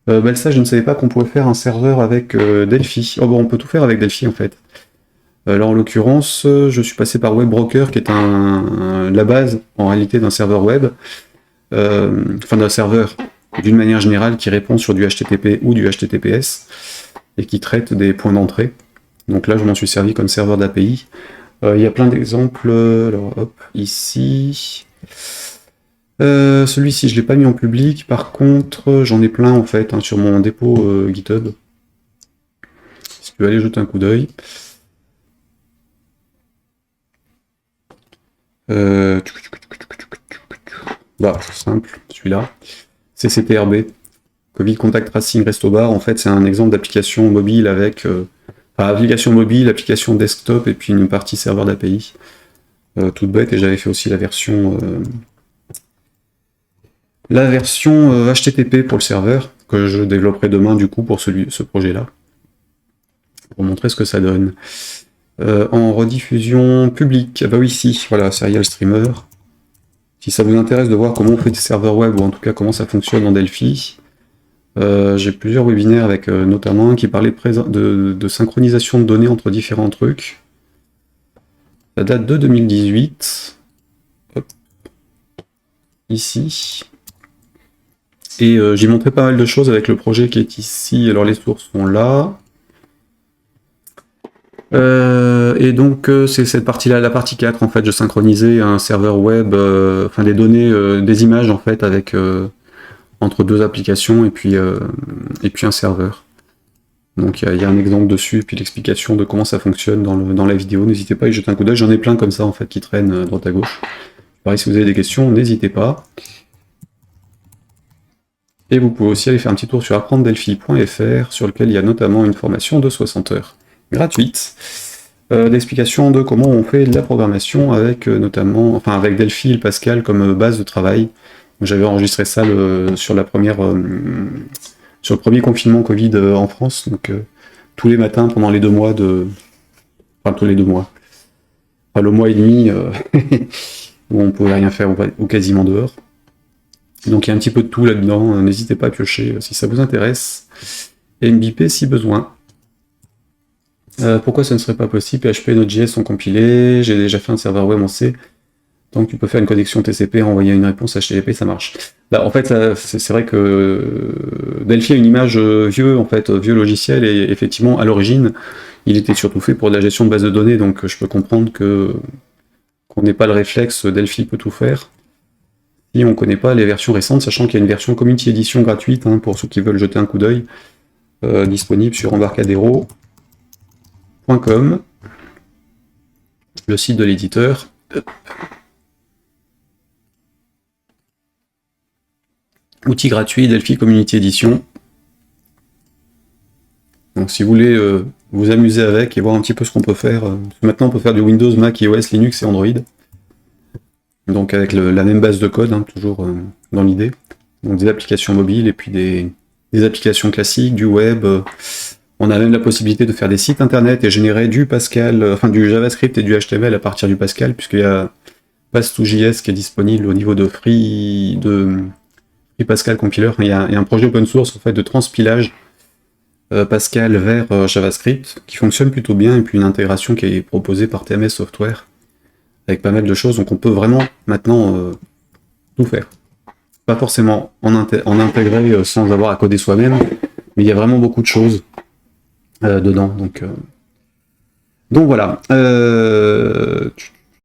Bah, ça, je ne savais pas qu'on pouvait faire un serveur avec Delphi. Oh bon, on peut tout faire avec Delphi en fait. Là, en l'occurrence, je suis passé par WebBroker, qui est la base, en réalité, d'un serveur web, enfin d'un serveur, d'une manière générale, qui répond sur du HTTP ou du HTTPS, et qui traite des points d'entrée. Donc là, je m'en suis servi comme serveur d'API. Il y a plein d'exemples. Alors, hop, ici. Celui-ci, je ne l'ai pas mis en public. Par contre, j'en ai plein, en fait, hein, sur mon dépôt GitHub. Si tu veux aller jeter un coup d'œil. Bah, c'est simple, celui-là. CCTRB, Covid Contact Tracing Resto Bar. En fait, c'est un exemple d'application mobile avec application mobile, application desktop et puis une partie serveur d'API. Toute bête, et j'avais fait aussi la version HTTP pour le serveur, que je développerai demain du coup pour ce projet-là, pour montrer ce que ça donne. En rediffusion publique, ah bah oui, si, voilà, Serial Streamer. Si ça vous intéresse de voir comment on fait des serveurs web, ou en tout cas comment ça fonctionne en Delphi, j'ai plusieurs webinaires avec notamment un qui parlait de synchronisation de données entre différents trucs. Ça date de 2018. Hop. Ici. Et j'ai montré pas mal de choses avec le projet qui est ici. Alors les sources sont là. Et donc c'est cette partie-là, la partie 4 en fait, je synchronisais un serveur web, enfin des données, des images en fait avec entre deux applications et puis un serveur. Donc il y a un exemple dessus, puis l'explication de comment ça fonctionne dans la vidéo. N'hésitez pas à y jeter un coup d'œil, j'en ai plein comme ça en fait qui traînent à droite à gauche. Pareil, si vous avez des questions, n'hésitez pas. Et vous pouvez aussi aller faire un petit tour sur apprendre-delphi.fr, sur lequel il y a notamment une formation de 60 heures gratuite, d'explication de comment on fait de la programmation avec notamment, enfin avec Delphi et le Pascal comme base de travail. J'avais enregistré ça sur le premier confinement Covid en France, donc tous les matins pendant les 2 mois enfin tous les 2 mois, enfin le mois et demi où on pouvait rien faire ou quasiment dehors. Donc il y a un petit peu de tout là-dedans, n'hésitez pas à piocher si ça vous intéresse, et me biper si besoin. Pourquoi ça ne serait pas possible? PHP et Node.js sont compilés, j'ai déjà fait un serveur web en C, donc tu peux faire une connexion TCP et envoyer une réponse HTTP, ça marche. Là, en fait, c'est vrai que Delphi a une image vieux logiciel, et effectivement, à l'origine, il était surtout fait pour de la gestion de base de données, donc je peux comprendre qu'on n'ait pas le réflexe Delphi peut tout faire. Et on ne connaît pas les versions récentes, sachant qu'il y a une version Community Edition gratuite, hein, pour ceux qui veulent jeter un coup d'œil, disponible sur embarcadero.com, le site de l'éditeur. Outil gratuit, Delphi Community Edition. Donc si vous voulez vous amuser avec et voir un petit peu ce qu'on peut faire, maintenant on peut faire du Windows, Mac, iOS, Linux et Android. Donc avec la même base de code, hein, toujours dans l'idée. Donc des applications mobiles et puis des applications classiques, du web. On a même la possibilité de faire des sites internet et générer du Pascal, enfin du JavaScript et du HTML à partir du Pascal, puisqu'il y a Pass2JS qui est disponible au niveau de Free Pascal Compiler. Il y a un projet open source en fait de transpilage Pascal vers JavaScript qui fonctionne plutôt bien, et puis une intégration qui est proposée par TMS Software avec pas mal de choses, donc on peut vraiment maintenant tout faire. Pas forcément en intégrer sans avoir à coder soi-même, mais il y a vraiment beaucoup de choses dedans. Donc voilà.